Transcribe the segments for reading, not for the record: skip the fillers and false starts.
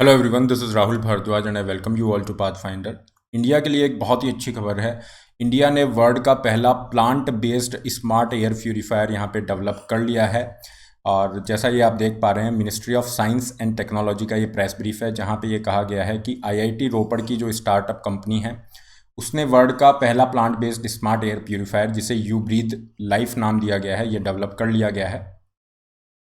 Hello everyone, this is Rahul Bhardwaj and I welcome you all to Pathfinder. India के लिए एक बहुत ही अच्छी खबर है। इंडिया ने वर्ल्ड का पहला plant based smart air purifier यहाँ पे डेवलप कर लिया है। और जैसा ये आप देख पा रहे हैं, ministry of science and technology का ये प्रेस ब्रीफ है, जहाँ पे ये कहा गया है कि आईआईटी रोपड़ की जो स्टार्टअप कंपनी है उसने वर्ल्ड का पहला plant based smart air purifier, जिसे यू ब्रीथ लाइफ नाम दिया गया है, ये डेवलप कर लिया गया है।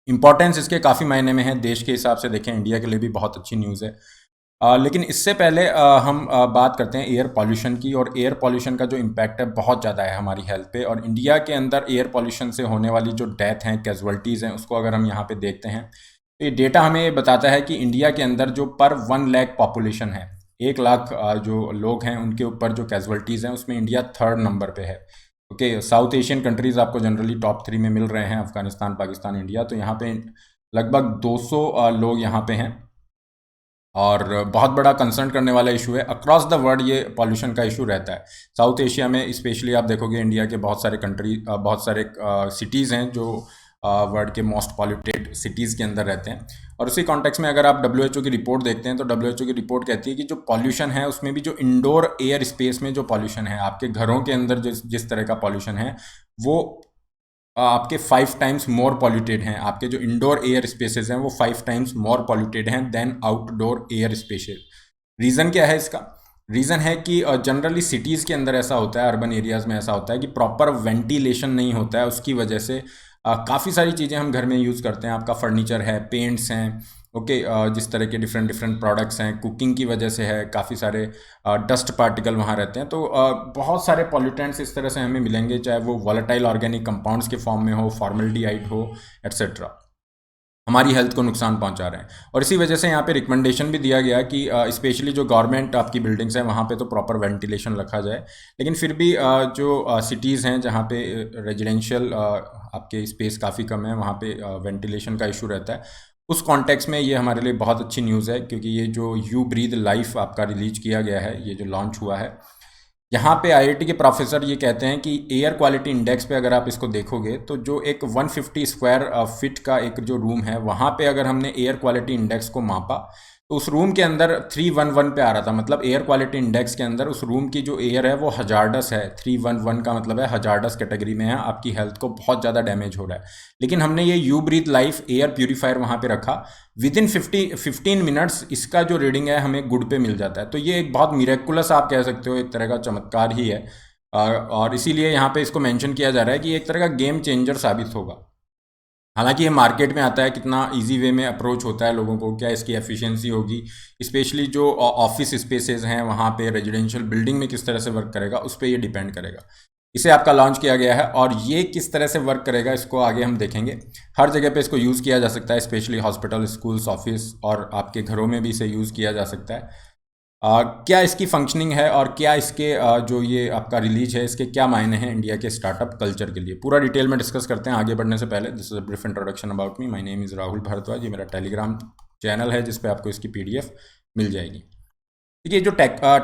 इंपॉर्टेंस इसके काफ़ी मायने में है। देश के हिसाब से देखें, इंडिया के लिए भी बहुत अच्छी न्यूज़ है। लेकिन इससे पहले हम बात करते हैं एयर पॉल्यूशन की। और एयर पॉल्यूशन का जो इम्पैक्ट है बहुत ज़्यादा है हमारी हेल्थ पे। और इंडिया के अंदर एयर पॉल्यूशन से होने वाली जो डेथ हैं, कैजुअल्टीज़ हैं, उसको अगर हम यहाँ पे देखते हैं तो ये डेटा हमें ये बताता है कि इंडिया के अंदर जो पर 1 लाख पॉपुलेशन है, 1 लाख जो लोग हैं उनके ऊपर जो कैजुअल्टीज़ हैं, उसमें इंडिया थर्ड नंबर पे है। ओके, साउथ एशियन कंट्रीज़ आपको जनरली टॉप 3 में मिल रहे हैं, अफगानिस्तान, पाकिस्तान, इंडिया। तो यहाँ पे लगभग 200 लोग यहाँ पे हैं। और बहुत बड़ा कंसर्न करने वाला इशू है। अक्रॉस द वर्ल्ड ये पॉल्यूशन का इशू रहता है। साउथ एशिया में स्पेशली आप देखोगे, इंडिया के बहुत सारे बहुत सारे सिटीज़ हैं जो वर्ल्ड के मोस्ट पॉल्यूटेड सिटीज़ के अंदर रहते हैं। और उसी कॉन्टेक्स्ट में अगर आप डब्ल्यूएचओ की रिपोर्ट देखते हैं तो डब्ल्यूएचओ की रिपोर्ट कहती है कि जो पॉल्यूशन है उसमें भी जो इंडोर एयर स्पेस में जो पॉल्यूशन है, आपके घरों के अंदर जिस तरह का पॉल्यूशन है, वो आपके 5 टाइम्स मोर पॉल्यूटेड हैं। आपके जो इंडोर एयर स्पेसेस हैं वो 5 टाइम्स मोर पॉल्यूटेड हैं than outdoor air spaces. Reason क्या है इसका? रीज़न है कि जनरली सिटीज़ के अंदर ऐसा होता है, अर्बन एरियाज़ में ऐसा होता है कि प्रॉपर वेंटिलेशन नहीं होता है। उसकी वजह से काफ़ी सारी चीज़ें हम घर में यूज़ करते हैं। आपका फर्नीचर है, पेंट्स हैं, ओके, जिस तरह के डिफरेंट डिफरेंट प्रोडक्ट्स हैं, कुकिंग की वजह से है, काफ़ी सारे डस्ट पार्टिकल वहाँ रहते हैं। तो बहुत सारे पॉल्यूटेंट्स इस तरह से हमें मिलेंगे, चाहे वो वॉलेटाइल ऑर्गेनिक कंपाउंड्स के फॉर्म में हो, फॉर्मल्डिहाइड हो, एट्सेट्रा, हमारी हेल्थ को नुकसान पहुंचा रहे हैं। और इसी वजह से यहाँ पे रिकमेंडेशन भी दिया गया कि स्पेशली जो गवर्नमेंट आपकी बिल्डिंग्स हैं वहाँ पे तो प्रॉपर वेंटिलेशन रखा जाए। लेकिन फिर भी जो सिटीज़ हैं जहाँ पे रेजिडेंशियल आपके स्पेस काफ़ी कम है, वहाँ पे वेंटिलेशन का इशू रहता है। उस कॉन्टेक्स्ट में ये हमारे लिए बहुत अच्छी न्यूज़ है, क्योंकि ये जो यू ब्रीथ लाइफ आपका रिलीज किया गया है, ये जो लॉन्च हुआ है, यहाँ पे आईआईटी के प्रोफेसर ये कहते हैं कि एयर क्वालिटी इंडेक्स पे अगर आप इसको देखोगे तो जो एक 150 स्क्वायर फीट का एक जो रूम है, वहाँ पे अगर हमने एयर क्वालिटी इंडेक्स को मापा तो उस रूम के अंदर 311 पे आ रहा था। मतलब एयर क्वालिटी इंडेक्स के अंदर उस रूम की जो एयर है वो हजार्डस है। 311 का मतलब है हजार्डस कैटेगरी में है, आपकी हेल्थ को बहुत ज़्यादा डैमेज हो रहा है। लेकिन हमने ये U breathe life air purifier वहाँ पे रखा, विद इन 15 मिनट्स इसका जो रीडिंग है हमें गुड पे मिल जाता है। तो ये एक बहुत मिरेकुलस आप कह सकते हो, एक तरह का चमत्कार ही है। और इसीलिए यहाँ पे इसको मेंशन किया जा रहा है कि एक तरह का गेम चेंजर साबित होगा। हालांकि ये मार्केट में आता है, कितना इजी वे में अप्रोच होता है लोगों को, क्या इसकी एफिशिएंसी होगी, स्पेशली जो ऑफिस स्पेसेस हैं वहाँ पे, रेजिडेंशियल बिल्डिंग में किस तरह से वर्क करेगा, उस पर ये डिपेंड करेगा। इसे आपका लॉन्च किया गया है और ये किस तरह से वर्क करेगा इसको आगे हम देखेंगे। हर जगह पे इसको यूज़ किया जा सकता है, स्पेशली हॉस्पिटल, स्कूल्स, ऑफिस और आपके घरों में भी इसे यूज़ किया जा सकता है। क्या इसकी फंक्शनिंग है और क्या इसके जो ये आपका रिलीज है, इसके क्या मायने हैं इंडिया के स्टार्टअप कल्चर के लिए, पूरा डिटेल में डिस्कस करते हैं। आगे बढ़ने से पहले, this is a brief introduction about me. My name is Rahul Bhardwaj. ये मेरा टेलीग्राम चैनल है जिस पे आपको इसकी पीडीएफ मिल जाएगी। देखिए, जो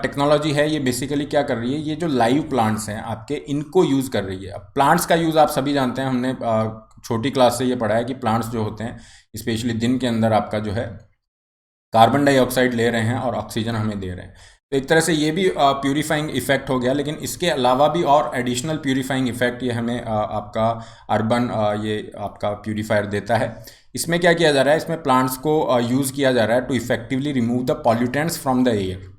टेक्नोलॉजी है ये बेसिकली क्या कर रही है, ये जो लाइव प्लांट्स हैं आपके, इनको यूज़ कर रही है। अब प्लांट्स का यूज़ आप सभी जानते हैं, हमने छोटी क्लास से ये पढ़ा है कि प्लांट्स जो होते हैं स्पेशली दिन के अंदर आपका जो है कार्बन डाइऑक्साइड ले रहे हैं और ऑक्सीजन हमें दे रहे हैं। तो एक तरह से ये भी प्यूरीफाइंग इफेक्ट हो गया। लेकिन इसके अलावा भी और एडिशनल प्यूरीफाइंग इफेक्ट ये हमें आपका अर्बन ये आपका प्यूरीफायर देता है। इसमें क्या किया जा रहा है, इसमें प्लांट्स को यूज़ किया जा रहा है to effectively remove the pollutants from the air.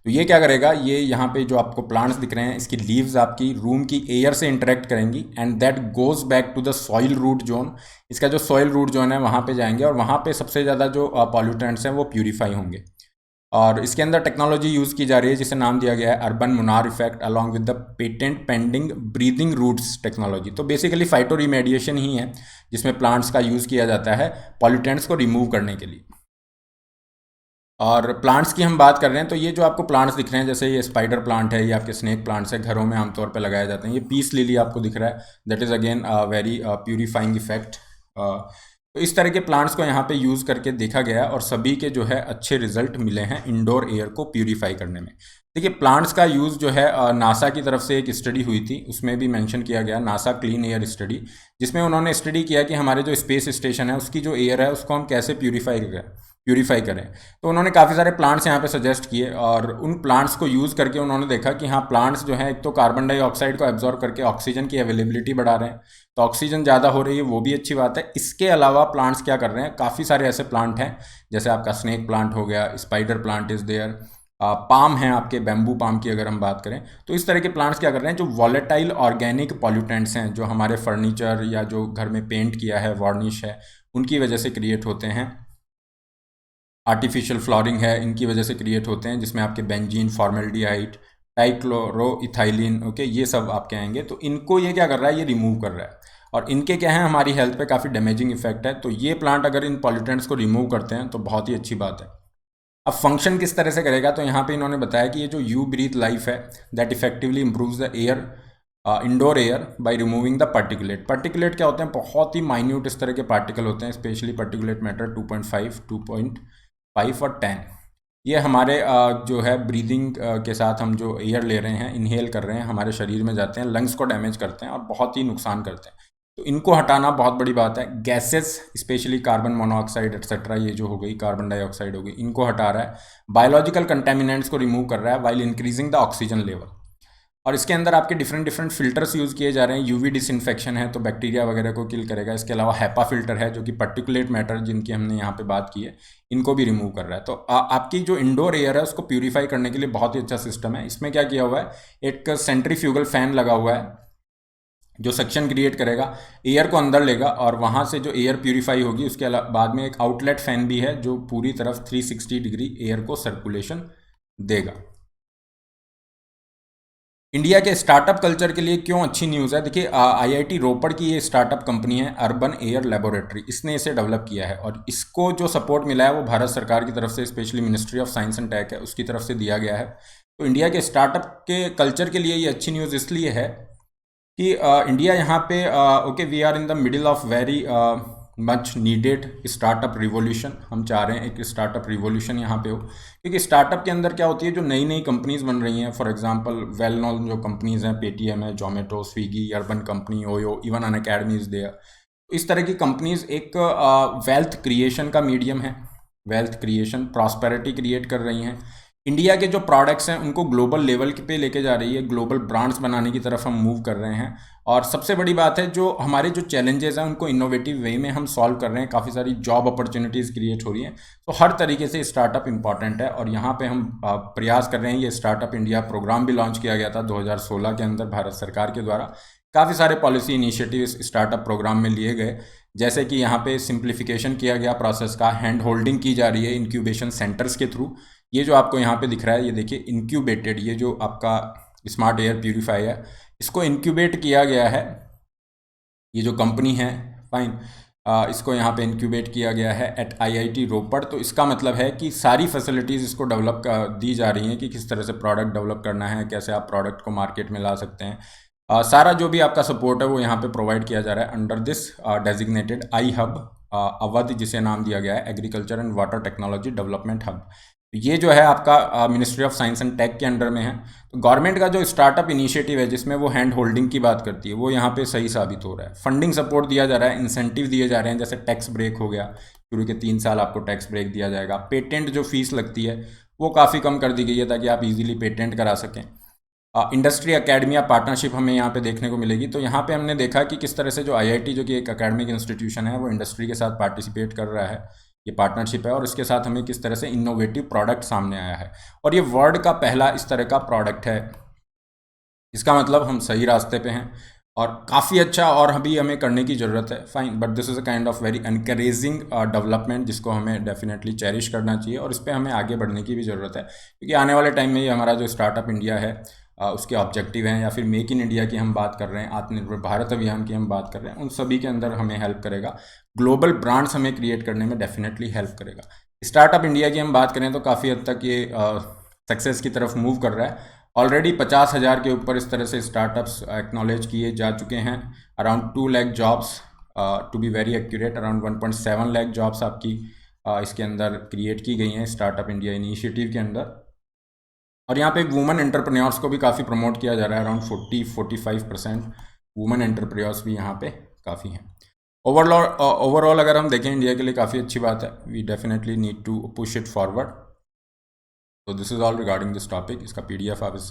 तो ये क्या करेगा, ये यहाँ पे जो आपको प्लांट्स दिख रहे हैं, इसकी लीव्स आपकी रूम की एयर से इंटरेक्ट करेंगी and that goes back to the soil root zone. इसका जो सॉइल रूट जोन है वहाँ पे जाएंगे और वहाँ पे सबसे ज़्यादा जो पॉल्यूटेंट्स हैं वो प्यूरीफाई होंगे। और इसके अंदर टेक्नोलॉजी यूज़ की जा रही है जिसे नाम दिया गया है urban Munnar effect along with the patent pending breathing roots technology. तो बेसिकली फाइटो रिमेडिएशन ही है जिसमें प्लांट्स का यूज़ किया जाता है पॉल्यूटेंट्स को रिमूव करने के लिए। और प्लांट्स की हम बात कर रहे हैं तो ये जो आपको प्लांट्स दिख रहे हैं, जैसे ये स्पाइडर प्लांट है, ये आपके स्नेक प्लांट्स है, घरों में आमतौर पे लगाए जाते हैं। ये पीस लिली आपको दिख रहा है, that is again very purifying effect. तो इस तरह के प्लांट्स को यहाँ पे यूज़ करके देखा गया और सभी के जो है अच्छे रिजल्ट मिले हैं इंडोर एयर को प्यूरीफाई करने में। देखिए, प्लांट्स का यूज़ जो है नासा की तरफ से एक स्टडी हुई थी, उसमें भी मेंशन किया गया, नासा क्लीन एयर स्टडी, जिसमें उन्होंने स्टडी किया कि हमारे जो स्पेस स्टेशन है उसकी जो एयर है उसको हम कैसे प्यूरीफाई करें। तो उन्होंने काफ़ी सारे प्लांट्स यहाँ पे सजेस्ट किए और उन प्लांट्स को यूज़ करके उन्होंने देखा कि हाँ, प्लांट्स जो हैं एक तो कार्बन डाइऑक्साइड को एब्जॉर्ब करके ऑक्सीजन की अवेलेबिलिटी बढ़ा रहे हैं, तो ऑक्सीजन ज़्यादा हो रही है, वो भी अच्छी बात है। इसके अलावा प्लांट्स क्या कर रहे हैं, काफ़ी सारे ऐसे प्लांट हैं जैसे आपका स्नेक प्लांट हो गया, spider plant is there, palm हैं आपके, बैम्बू पाम की अगर हम बात करें, तो इस तरह के प्लांट्स क्या कर रहे हैं, जो वॉलेटाइल ऑर्गेनिक पॉल्यूटेंट्स हैं जो हमारे फर्नीचर या जो घर में पेंट किया है, वार्निश है, उनकी वजह से क्रिएट होते हैं, आर्टिफिशियल फ्लोरिंग है, इनकी वजह से क्रिएट होते हैं, जिसमें आपके बेंजीन, फॉर्मेल्डिहाइड, टाइक्लोरोइथाइलिन, ओके, ये सब आपके आएंगे। तो इनको ये क्या कर रहा है, ये रिमूव कर रहा है और इनके क्या है, हमारी हेल्थ पे काफ़ी डैमेजिंग इफेक्ट है। तो ये प्लांट अगर इन पॉल्यूटेंट्स को रिमूव करते हैं तो बहुत ही अच्छी बात है। अब फंक्शन किस तरह से करेगा, तो यहाँ पे इन्होंने बताया कि ये जो यू ब्रीथ लाइफ है that effectively improves the air, indoor air by removing the particulate. Particulate क्या होते हैं, बहुत ही माइन्यूट इस तरह के पार्टिकल होते हैं, स्पेशली पार्टिकुलेट मैटर 2.5, 2.5 और 10। ये हमारे जो है ब्रीदिंग के साथ हम जो एयर ले रहे हैं, इनहेल कर रहे हैं, हमारे शरीर में जाते हैं, लंग्स को डैमेज करते हैं और बहुत ही नुकसान करते हैं। तो इनको हटाना बहुत बड़ी बात है। Gases specially carbon monoxide etcetera, ये जो हो गई कार्बन डाइऑक्साइड हो गई, इनको हटा रहा है। बायोलॉजिकल कंटेमिनेंट्स को रिमूव कर रहा है while increasing the oxygen level. और इसके अंदर आपके डिफरेंट डिफरेंट फिल्टर्स यूज़ किए जा रहे हैं। यूवी डिसइंफेक्शन है तो बैक्टीरिया वगैरह को किल करेगा। इसके अलावा हैपा फिल्टर है जो कि पार्टिकुलेट मैटर जिनकी हमने यहाँ पे बात की है, इनको भी रिमूव कर रहा है। तो आपकी जो इंडोर एयर है उसको प्यूरीफाई करने के लिए बहुत ही अच्छा सिस्टम है। इसमें क्या किया हुआ है, एक सेंट्रीफ्यूगल फैन लगा हुआ है जो सक्शन क्रिएट करेगा, एयर को अंदर लेगा और वहाँ से जो एयर प्यूरीफाई होगी उसके बाद में एक आउटलेट फैन भी है जो पूरी तरफ 360 डिग्री एयर को सर्कुलेशन देगा। इंडिया के स्टार्टअप कल्चर के लिए क्यों अच्छी न्यूज़ है, देखिए आईआईटी रोपड़ की ये स्टार्टअप कंपनी है अर्बन एयर लेबोरेटरी, इसने इसे डेवलप किया है और इसको जो सपोर्ट मिला है वो भारत सरकार की तरफ से, specially ministry of science and tech है, उसकी तरफ से दिया गया है। तो इंडिया के स्टार्टअप के कल्चर के लिए ये अच्छी न्यूज़ इसलिए है कि इंडिया यहाँ पे okay, we are in the middle of very much needed startup revolution. हम चाह रहे हैं एक स्टार्टअप रिवॉल्यूशन यहाँ पे हो, क्योंकि स्टार्टअप के अंदर क्या होती है, जो नई नई कंपनीज बन रही हैं, फॉर एग्जांपल वेल नोन जो कंपनीज हैं, पेटीएम है, Zomato, Swiggy, Urban Company, Oyo, even Unacademy is there. इस तरह की कंपनीज एक वेल्थ क्रिएशन का मीडियम है, वेल्थ क्रिएशन, प्रॉस्पेरिटी क्रिएट कर रही हैं। इंडिया के जो प्रोडक्ट्स हैं उनको ग्लोबल लेवल पे लेके जा रही है, ग्लोबल ब्रांड्स बनाने की तरफ हम मूव कर रहे हैं। और सबसे बड़ी बात है, जो हमारे जो चैलेंजेस हैं उनको इनोवेटिव वे में हम सॉल्व कर रहे हैं, काफ़ी सारी जॉब अपॉर्चुनिटीज़ क्रिएट हो रही हैं। तो हर तरीके से स्टार्टअप इंपॉर्टेंट है और यहाँ पे हम प्रयास कर रहे हैं। ये स्टार्टअप इंडिया प्रोग्राम भी लॉन्च किया गया था 2016 के अंदर भारत सरकार के द्वारा। काफ़ी सारे पॉलिसी इनिशिएटिव स्टार्टअप प्रोग्राम में लिए गए, जैसे कि यहाँ पे सिंप्लीफिकेशन किया गया प्रोसेस का, हैंड होल्डिंग की जा रही है इंक्यूबेशन सेंटर्स के थ्रू। ये जो आपको यहाँ पे दिख रहा है, ये देखिए इंक्यूबेटेड, ये जो आपका स्मार्ट एयर प्यूरीफाई है, इसको इंक्यूबेट किया गया है। ये जो कंपनी है, फाइन, इसको यहाँ पे इंक्यूबेट किया गया है एट आईआईटी रोपड़। तो इसका मतलब है कि सारी फैसिलिटीज़ इसको डेवलप दी जा रही हैं कि किस तरह से प्रोडक्ट डेवलप करना है, कैसे आप प्रोडक्ट को मार्केट में ला सकते हैं। सारा जो भी आपका सपोर्ट है वो यहाँ पे प्रोवाइड किया जा रहा है under this designated I hub Awadh, जिसे नाम दिया गया है agriculture and water technology development hub. ये जो है आपका ministry of science and tech के अंडर में है। तो गवर्नमेंट का जो स्टार्टअप इनिशिएटिव है जिसमें वो हैंड होल्डिंग की बात करती है, वो यहाँ पे सही साबित हो रहा है। फंडिंग सपोर्ट दिया जा रहा है, इंसेंटिव दिए जा रहे हैं, जैसे टैक्स ब्रेक हो गया, शुरू के 3 साल आपको टैक्स ब्रेक दिया जाएगा। पेटेंट जो फीस लगती है वो काफ़ी कम कर दी गई है ताकि आप इजीली पेटेंट करा सकें। इंडस्ट्री अकेडमिया पार्टनरशिप हमें यहाँ पे देखने को मिलेगी। तो यहाँ पे हमने देखा कि किस तरह से जो आईआईटी जो कि एक अकेडमिक इंस्टीट्यूशन है वो इंडस्ट्री के साथ पार्टिसिपेट कर रहा है, ये पार्टनरशिप है, और इसके साथ हमें किस तरह से इनोवेटिव प्रोडक्ट सामने आया है। और ये वर्ल्ड का पहला इस तरह का प्रोडक्ट है। इसका मतलब हम सही रास्ते पे हैं और काफ़ी अच्छा और अभी हमें करने की ज़रूरत है, fine, but this is a kind of very encouraging development जिसको हमें डेफिनेटली चेरिश करना चाहिए और इस पर हमें आगे बढ़ने की भी ज़रूरत है, क्योंकि आने वाले टाइम में ये हमारा जो स्टार्टअप इंडिया है उसके ऑब्जेक्टिव हैं, या फिर मेक इन इंडिया की हम बात कर रहे हैं, आत्मनिर्भर भारत अभियान की हम बात कर रहे हैं, उन सभी के अंदर हमें हेल्प करेगा। ग्लोबल ब्रांड्स हमें क्रिएट करने में डेफिनेटली हेल्प करेगा। स्टार्टअप इंडिया की हम बात करें तो काफ़ी हद तक ये सक्सेस की तरफ मूव कर रहा है। ऑलरेडी 50,000 के ऊपर इस तरह से स्टार्टअप्स एक्नॉलेज किए जा चुके हैं। Around 2 lakh jobs, to be very accurate around 1.7 lakh jobs आपकी इसके अंदर क्रिएट की गई हैं स्टार्टअप इंडिया इनिशिएटिव के अंदर। और यहाँ पे वुमेन एंटरप्रेन्योर्स को भी काफ़ी प्रमोट किया जा रहा है, अराउंड 40-45% वुमेन एंटरप्रेन्योर्स भी यहाँ पे काफ़ी हैं। ओवरऑल अगर हम देखें इंडिया के लिए काफ़ी अच्छी बात है. We definitely need to push it forward. तो this is all regarding this topic. इसका PDF आप इस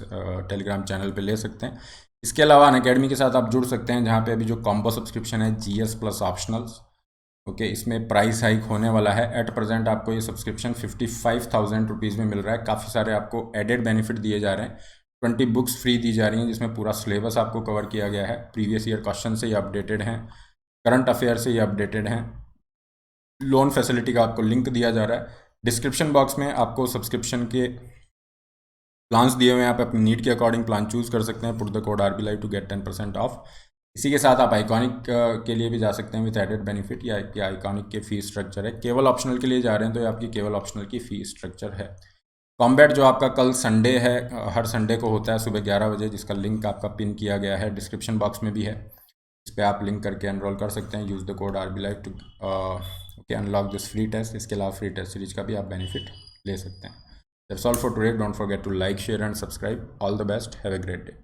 टेलीग्राम चैनल पे ले सकते हैं. इसके अलावा अनअकैडमी के साथ आप जुड़ सकते हैं, जहाँ पे अभी जो कॉम्बो सब्सक्रिप्शन है GS प्लस ऑप्शनल्स, ओके, इसमें प्राइस हाइक होने वाला है. एट प्रेजेंट आपको ये सब्सक्रिप्शन 55,000 रुपीज़ में मिल रहा है. काफ़ी सारे आपको एडेड बेनिफिट दिए जा रहे हैं. 20 बुक्स फ्री दी जा रही हैं, जिसमें पूरा सिलेबस आपको कवर किया गया है. प्रीवियस ईयर क्वेश्चन से ये अपडेटेड हैं, करंट अफेयर से ये अपडेटेड हैं. लोन फैसिलिटी का आपको लिंक दिया जा रहा है. डिस्क्रिप्शन बॉक्स में आपको सब्सक्रिप्शन के प्लान्स दिए हुए हैं. आप अपनी नीड के अकॉर्डिंग प्लान चूज़ कर सकते हैं. Put the code RB Live to get 10% off. इसी के साथ आप आइकॉनिक के लिए भी जा सकते हैं विथ एडेड बेनिफिट. या आइकॉनिक के फी स्ट्रक्चर है. केवल ऑप्शनल के लिए जा रहे हैं तो ये आपकी केवल ऑप्शनल की फ़ी स्ट्रक्चर है. कॉम्बैट जो आपका कल संडे है, हर संडे को होता है सुबह 11 बजे, जिसका लिंक आपका पिन किया गया है, डिस्क्रिप्शन बॉक्स में भी है. इस पर आप लिंक करके एनरोल कर सकते हैं. Use the code RB Live to okay unlock this free test. इसके अलावा फ्री टेस्ट सीरीज का भी आप बेनिफिट ले सकते हैं. That's all for today. Don't forget to like, share and subscribe. All the best. Have a great day.